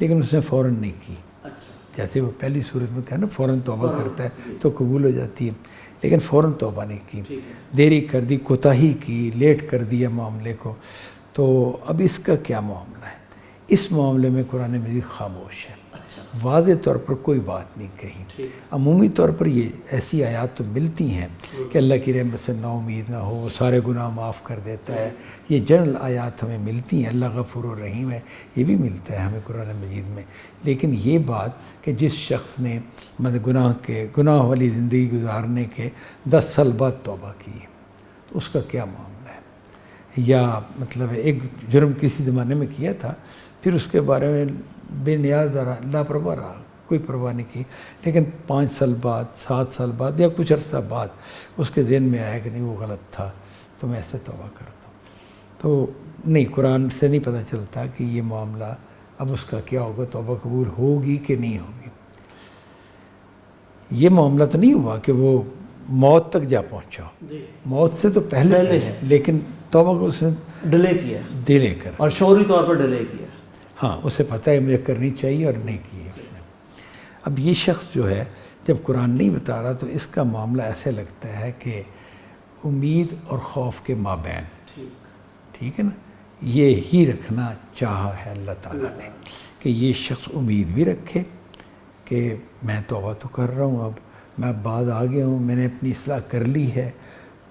لیکن اس نے فوراً نہیں کی. جیسے وہ پہلی صورت میں کہا نا فوراً توبہ کرتا ہے تو قبول ہو جاتی ہے، لیکن فوراً توبہ نہیں کی، دیری کر دی، کوتاہی کی، لیٹ کر دیا معاملے کو. تو اب اس کا کیا معاملہ ہے؟ اس معاملے میں قرآن مجید خاموش ہے، واضح طور پر کوئی بات نہیں کہی. عمومی طور پر یہ ایسی آیات تو ملتی ہیں کہ اللہ کی رحمت سے نا امید نہ ہو، سارے گناہ معاف کر دیتا ہے، یہ جنرل آیات ہمیں ملتی ہیں. اللہ غفور الرحیم ہے، یہ بھی ملتا ہے ہمیں قرآن مجید میں. لیکن یہ بات کہ جس شخص نے مطلب گناہ والی زندگی گزارنے کے 10 سال بعد توبہ کی تو اس کا کیا معاملہ ہے؟ یا مطلب ایک جرم کسی زمانے میں کیا تھا، پھر اس کے بارے میں بے نیاز لاپرواہ رہا، کوئی پرواہ نہیں کی، لیکن 5 سال بعد، 7 سال بعد یا کچھ عرصہ بعد اس کے ذہن میں آیا کہ نہیں وہ غلط تھا تو میں ایسے توبہ کرتا ہوں. تو نہیں، قرآن سے نہیں پتہ چلتا کہ یہ معاملہ اب اس کا کیا ہوگا، توبہ قبول ہوگی کہ نہیں ہوگی. یہ معاملہ تو نہیں ہوا کہ وہ موت تک جا پہنچا، موت سے تو پہلے ہے، لیکن توبہ کو اس نے ڈیلے کر اور شعوری طور پر ڈیلے کیا. ہاں، اسے پتہ ہے مجھے کرنی چاہیے اور نہیں کی اس نے. اب یہ شخص جو ہے جب قرآن نہیں بتا رہا تو اس کا معاملہ ایسے لگتا ہے کہ امید اور خوف کے مابین، ٹھیک ہے نا، یہ ہی رکھنا چاہا ہے اللہ تعالیٰ نے کہ یہ شخص امید بھی رکھے کہ میں توبہ تو کر رہا ہوں، اب میں بعد آ گیا ہوں، میں نے اپنی اصلاح کر لی ہے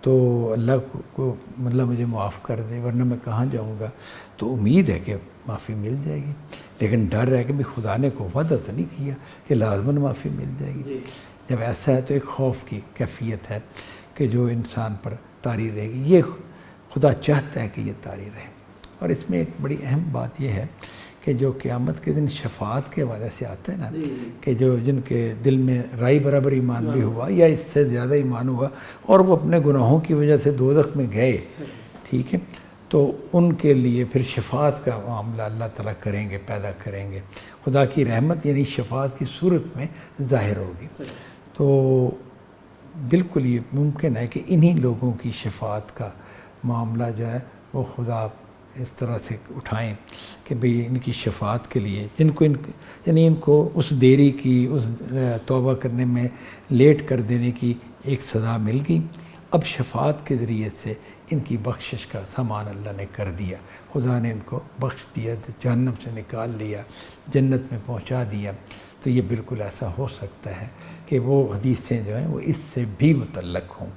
تو اللہ کو مطلب مجھے معاف کر دے، ورنہ میں کہاں جاؤں گا. تو امید ہے کہ معافی مل جائے گی، لیکن ڈر ہے کہ بھی خدا نے کو وعدہ تو نہیں کیا کہ لازماً معافی مل جائے گی. جب ایسا ہے تو ایک خوف کی کیفیت ہے کہ جو انسان پر طاری رہے گی. یہ خدا چاہتا ہے کہ یہ طاری رہے. اور اس میں ایک بڑی اہم بات یہ ہے کہ جو قیامت کے دن شفاعت کے حوالے سے آتا ہے نا، کہ جو جن کے دل میں رائی برابر ایمان بھی ہوا یا اس سے زیادہ ایمان ہوا اور وہ اپنے گناہوں کی وجہ سے دوزخ میں گئے، ٹھیک ہے، تو ان کے لیے پھر شفاعت کا معاملہ اللہ تعالیٰ کریں گے، پیدا کریں گے. خدا کی رحمت یعنی شفاعت کی صورت میں ظاہر ہوگی. تو بالکل یہ ممکن ہے کہ انہی لوگوں کی شفاعت کا معاملہ جو ہے وہ خدا اس طرح سے اٹھائیں کہ بھئی ان کی شفاعت کے لیے جن کو یعنی ان کو اس دیری کی، اس توبہ کرنے میں لیٹ کر دینے کی ایک سزا مل گئی. اب شفاعت کے ذریعے سے ان کی بخشش کا سامان اللہ نے کر دیا. خدا نے ان کو بخش دیا، جہنم سے نکال لیا، جنت میں پہنچا دیا. تو یہ بالکل ایسا ہو سکتا ہے کہ وہ حدیثیں جو ہیں وہ اس سے بھی متعلق ہوں.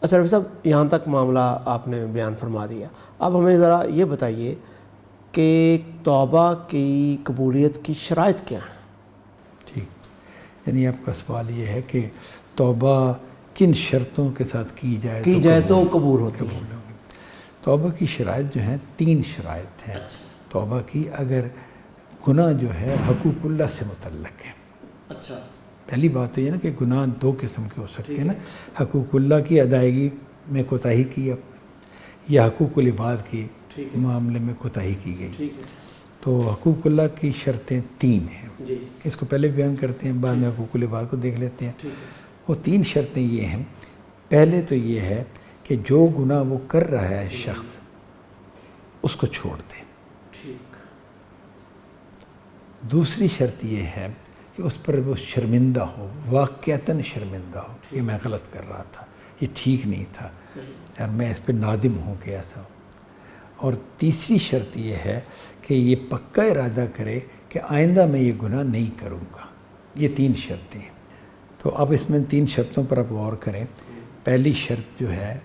اچھا رفیع صاحب، یہاں تک معاملہ آپ نے بیان فرما دیا. اب ہمیں ذرا یہ بتائیے کہ توبہ کی قبولیت کی شرائط کیا ہیں؟ ٹھیک، یعنی آپ کا سوال یہ ہے کہ توبہ کن شرطوں کے ساتھ کی جائے تو قبول ہوتی ہے. توبہ کی شرائط جو ہیں 3 شرائط ہیں توبہ کی. اگر گناہ جو ہے حقوق اللہ سے متعلق ہے. اچھا، پہلی بات تو یہ نا کہ گناہ 2 قسم کے ہو سکتے ہیں نا، حقوق اللہ کی ادائیگی میں کوتاہی کی یا حقوق العباد کی معاملے میں کوتاہی کی گئی. تو حقوق اللہ کی شرطیں 3 ہیں. اس کو پہلے بیان کرتے ہیں، بعد میں حقوق العباد کو دیکھ لیتے ہیں. وہ 3 شرطیں یہ ہیں. پہلے تو یہ ہے کہ جو گناہ وہ کر رہا ہے شخص اس کو چھوڑ دے. دوسری شرط یہ ہے کہ اس پر وہ شرمندہ ہو، واقعتاً شرمندہ ہو کہ میں غلط کر رہا تھا، یہ ٹھیک نہیں تھا اور میں اس پہ نادم ہوں کہ ایسا ہو. اور تیسری شرط یہ ہے کہ یہ پکا ارادہ کرے کہ آئندہ میں یہ گناہ نہیں کروں گا. یہ 3 شرطیں ہیں. تو اب اس میں 3 شرطوں پر آپ غور کریں. پہلی شرط جو ہے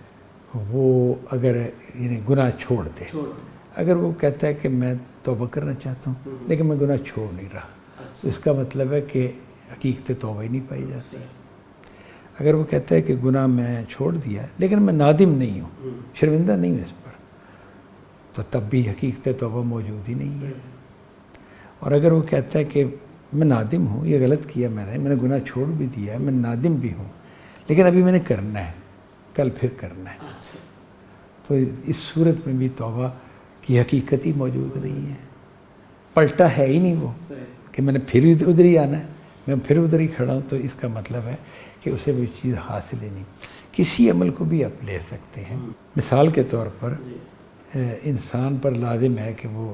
وہ اگر یعنی گناہ چھوڑ دے، اگر وہ کہتا ہے کہ میں توبہ کرنا چاہتا ہوں لیکن میں گناہ چھوڑ نہیں رہا، تو اس کا مطلب ہے کہ حقیقت توبہ ہی نہیں پائی جاتی. اگر وہ کہتا ہے کہ گناہ میں چھوڑ دیا لیکن میں نادم نہیں ہوں، شرمندہ نہیں ہوں اس پر، تو تب بھی حقیقت توبہ موجود ہی نہیں ہے. اور اگر وہ کہتا ہے کہ میں نادم ہوں، یہ غلط کیا میں نے گناہ چھوڑ بھی دیا ہے، میں نادم بھی ہوں لیکن ابھی میں نے کرنا ہے، کل پھر کرنا ہے، تو اس صورت میں بھی توبہ کی حقیقت ہی موجود نہیں ہے. پلٹا ہے ہی نہیں وہ کہ میں نے پھر ادھر ہی آنا ہے، میں پھر ادھر ہی کھڑا ہوں. تو اس کا مطلب ہے کہ اسے وہ چیز حاصل ہی نہیں. کسی عمل کو بھی آپ لے سکتے ہیں. مثال کے طور پر انسان پر لازم ہے کہ وہ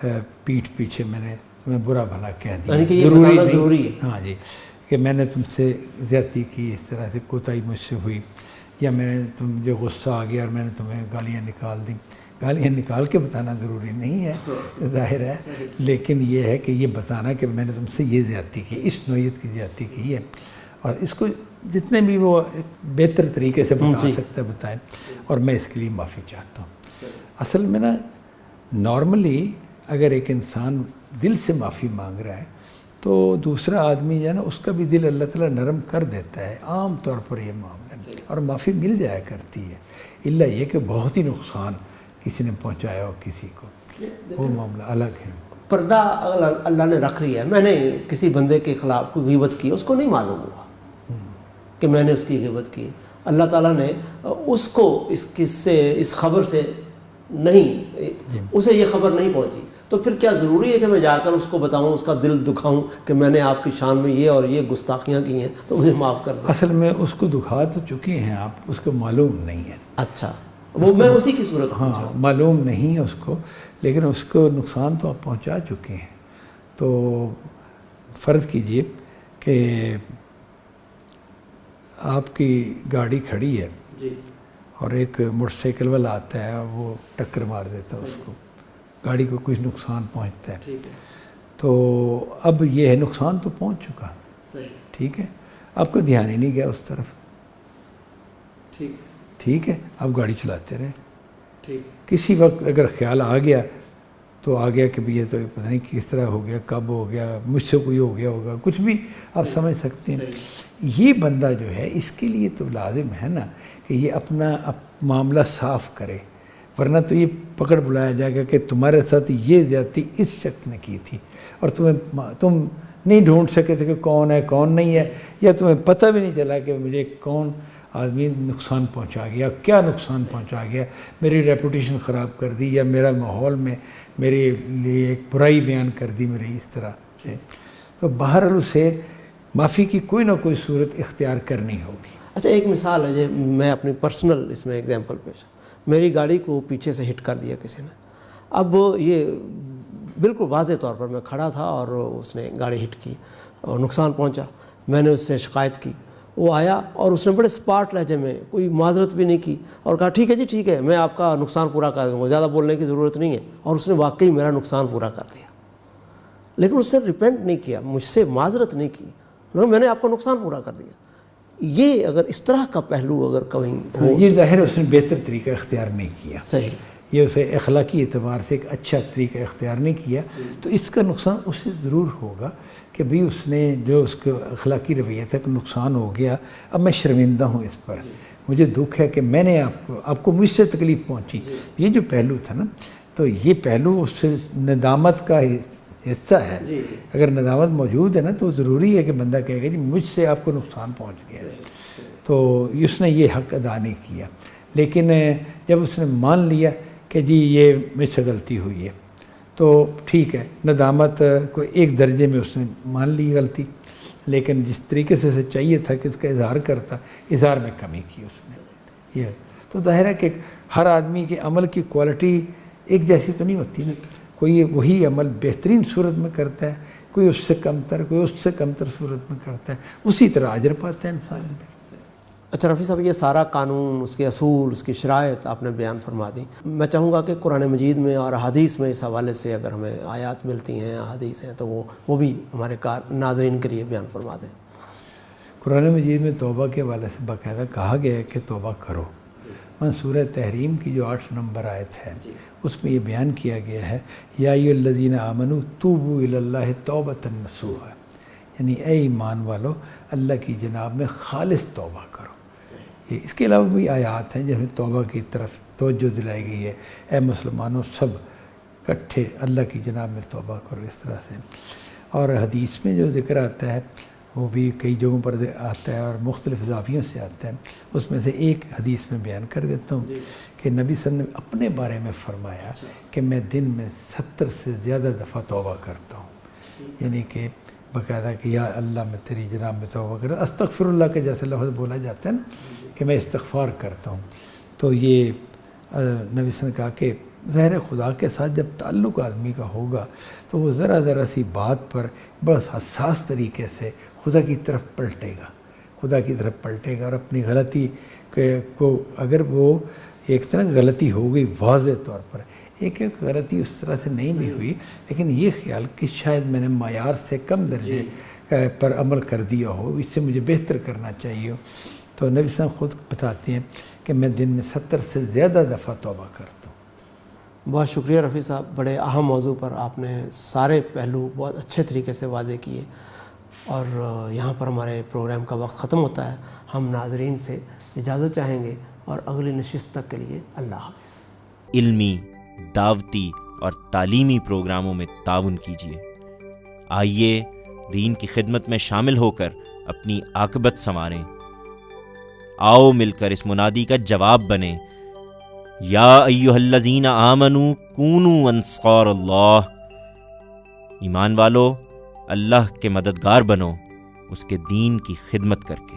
پیٹھ پیچھے میں نے تمہیں برا بھلا کہہ دیا، یعنی کہ یہ بتانا ضروری ہے. ہاں جی، کہ میں نے تم سے زیادتی کی، اس طرح سے کوتاہی مجھ سے ہوئی، یا میں نے مجھے غصہ آ گیا اور میں نے تمہیں گالیاں نکال دیں. گالیاں نکال کے بتانا ضروری نہیں ہے، ظاہر ہے، لیکن یہ ہے کہ یہ بتانا کہ میں نے تم سے یہ زیادتی کی، اس نوعیت کی زیادتی کی ہے، اور اس کو جتنے بھی وہ بہتر طریقے سے بتا سکتا ہے بتائیں، اور میں اس کے لیے معافی چاہتا ہوں. اصل میں نا نارملی اگر ایک انسان دل سے معافی مانگ رہا ہے تو دوسرا آدمی جو ہے نا اس کا بھی دل اللہ تعالیٰ نرم کر دیتا ہے عام طور پر یہ معاملہ، اور معافی مل جایا کرتی ہے، الا یہ کہ بہت ہی نقصان کسی نے پہنچایا ہو کسی کو، وہ معاملہ الگ ہے. پردہ اگر اللہ نے رکھ لیا ہے، میں نے کسی بندے کے خلاف کوئی غیبت کی، اس کو نہیں معلوم ہوا کہ میں نے اس کی غیبت کی، اللہ تعالیٰ نے اس کو اس قصے اس خبر سے نہیں، اسے یہ خبر نہیں پہنچی، تو پھر کیا ضروری ہے کہ میں جا کر اس کو بتاؤں، اس کا دل دکھاؤں کہ میں نے آپ کی شان میں یہ اور یہ گستاخیاں کی ہیں تو مجھے معاف کر دیں؟ اصل میں اس کو دکھا تو چکے ہیں آپ، اس کو معلوم نہیں ہے. اچھا، وہ میں اسی کی صورت ہاں معلوم نہیں ہے اس کو، لیکن اس کو نقصان تو آپ پہنچا چکے ہیں. تو فرض کیجئے کہ آپ کی گاڑی کھڑی ہے اور ایک موٹر سائیکل والا آتا ہے اور وہ ٹکر مار دیتا ہے اس کو، گاڑی کو کچھ نقصان پہنچتا ہے، تو اب یہ ہے نقصان تو پہنچ چکا، ٹھیک ہے، آپ کو دھیان ہی نہیں گیا اس طرف، ٹھیک ہے، آپ گاڑی چلاتے رہے. کسی وقت اگر خیال آ گیا تو آ گیا کہ یہ تو پتہ نہیں کس طرح ہو گیا، کب ہو گیا، مجھ سے کوئی ہو گیا ہوگا، کچھ بھی آپ سمجھ سکتے ہیں. یہ بندہ جو ہے اس کے لیے تو لازم ہے نا کہ یہ اپنا معاملہ صاف کرے، ورنہ تو یہ پکڑ بلایا جائے گا کہ تمہارے ساتھ یہ زیادتی اس شخص نے کی تھی، اور تم نہیں ڈھونڈ سکے تھے کہ کون ہے کون نہیں ہے، یا تمہیں پتہ بھی نہیں چلا کہ مجھے کون آدمی نقصان پہنچا گیا، کیا نقصان پہنچا گیا، میری ریپوٹیشن خراب کر دی، یا میرا ماحول میں میرے لیے ایک برائی بیان کر دی میری اس طرح سے. تو بہرحال اسے معافی کی کوئی نہ کوئی صورت اختیار کرنی ہوگی. اچھا، ایک مثال ہے جو میں اپنی پرسنل اس میں ایگزامپل پیش، میری گاڑی کو پیچھے سے ہٹ کر دیا کسی نے. اب یہ بالکل واضح طور پر میں کھڑا تھا اور اس نے گاڑی ہٹ کی اور نقصان پہنچا. میں نے اس سے شکایت کی، وہ آیا اور اس نے بڑے اسپاٹ لہجے میں کوئی معذرت بھی نہیں کی اور کہا ٹھیک ہے جی ٹھیک ہے، میں آپ کا نقصان پورا کر دوں گا، زیادہ بولنے کی ضرورت نہیں ہے. اور اس نے واقعی میرا نقصان پورا کر دیا، لیکن اس نے ریپینٹ نہیں کیا، مجھ سے معذرت نہیں کی، میں نے آپ کا نقصان پورا کر دیا. یہ اگر اس طرح کا پہلو اگر کہیں ہو، یہ ظاہر اس نے بہتر طریقہ اختیار نہیں کیا، صحیح، یہ اسے اخلاقی اعتبار سے ایک اچھا طریقہ اختیار نہیں کیا، تو اس کا نقصان اس سے ضرور ہوگا کہ بھئی اس نے جو اس کو اخلاقی رویہ تک نقصان ہو گیا، اب میں شرمندہ ہوں اس پر، مجھے دکھ ہے کہ میں نے آپ کو مجھ سے تکلیف پہنچی. یہ جو پہلو تھا نا، تو یہ پہلو اس سے ندامت کا حصہ ہے. اگر ندامت موجود ہے نا تو ضروری ہے کہ بندہ کہے گا جی مجھ سے آپ کو نقصان پہنچ گیا، تو اس نے یہ حق ادا نہیں کیا. لیکن جب اس نے مان لیا کہ جی یہ مجھ سے غلطی ہوئی ہے تو ٹھیک ہے، ندامت کو ایک درجے میں اس نے مان لی غلطی، لیکن جس طریقے سے اسے چاہیے تھا کہ اس کا اظہار کرتا، اظہار میں کمی کی اس نے. یہ تو ظاہر ہے کہ ہر آدمی کے عمل کی کوالٹی ایک جیسی تو نہیں ہوتی نا، کوئی وہی عمل بہترین صورت میں کرتا ہے، کوئی اس سے کمتر، کوئی اس سے کمتر صورت میں کرتا ہے، اسی طرح اجر پاتا ہے انسان بھی. اچھا رفیع صاحب، یہ سارا قانون، اس کے اصول، اس کی شرائط آپ نے بیان فرما دی. میں چاہوں گا کہ قرآن مجید میں اور احادیث میں اس حوالے سے اگر ہمیں آیات ملتی ہیں، احادیث ہیں، تو وہ بھی ہمارے ناظرین کے لیے بیان فرما دیں. قرآن مجید میں توبہ کے حوالے سے باقاعدہ کہا گیا ہے کہ توبہ کرو. سورہ تحریم کی جو 8 نمبر آیت ہے اس میں یہ بیان کیا گیا ہے، یا ایھا الذین آمنوا توبوا الی اللہ توبۃ نصوحا، یعنی اے ایمان والو اللہ کی جناب میں خالص توبہ کرو. اس کے علاوہ بھی آیات ہیں جن میں توبہ کی طرف توجہ دلائی گئی ہے، اے مسلمانوں سب اکٹھے اللہ کی جناب میں توبہ کرو، اس طرح سے. اور حدیث میں جو ذکر آتا ہے وہ بھی کئی جگہوں پر آتا ہے اور مختلف زاویوں سے آتا ہے. اس میں سے ایک حدیث میں بیان کر دیتا ہوں کہ نبی صلی اللہ علیہ وسلم نے اپنے بارے میں فرمایا کہ میں دن میں 70 سے زیادہ دفعہ توبہ کرتا ہوں، یعنی کہ باقاعدہ کہ یا اللہ میں تیری جناب میں توبہ کرتا ہوں. استغفر اللہ کے جیسے لفظ بولا جاتا ہے نا کہ میں استغفار کرتا ہوں. تو یہ نبی صلی اللہ علیہ وسلم نے کہا کہ ظاہر خدا کے ساتھ جب تعلق آدمی کا ہوگا تو وہ ذرا سی بات پر بس حساس طریقے سے خدا کی طرف پلٹے گا اور اپنی غلطی کو اگر وہ ایک طرح غلطی ہو گئی واضح طور پر، ایک غلطی اس طرح سے نہیں بھی ہوئی لیکن یہ خیال کہ شاید میں نے معیار سے کم درجے پر عمل کر دیا ہو، اس سے مجھے بہتر کرنا چاہیے ہو، تو نبی صلی اللہ علیہ وسلم خود بتاتے ہیں کہ میں دن میں 70 سے زیادہ دفعہ توبہ کرتا ہوں۔ بہت شکریہ رفیع صاحب، بڑے اہم موضوع پر آپ نے سارے پہلو بہت اچھے طریقے سے واضح کیے، اور یہاں پر ہمارے پروگرام کا وقت ختم ہوتا ہے۔ ہم ناظرین سے اجازت چاہیں گے اور اگلی نشست تک کے لیے اللہ حافظ۔ علمی، دعوتی اور تعلیمی پروگراموں میں تعاون کیجیے۔ آئیے دین کی خدمت میں شامل ہو کر اپنی عاقبت سنواریں۔ آؤ مل کر اس منادی کا جواب بنیں، یا ایھا الذین آمنوا کونوا انصار اللہ۔ ایمان والو، اللہ کے مددگار بنو اس کے دین کی خدمت کر کے۔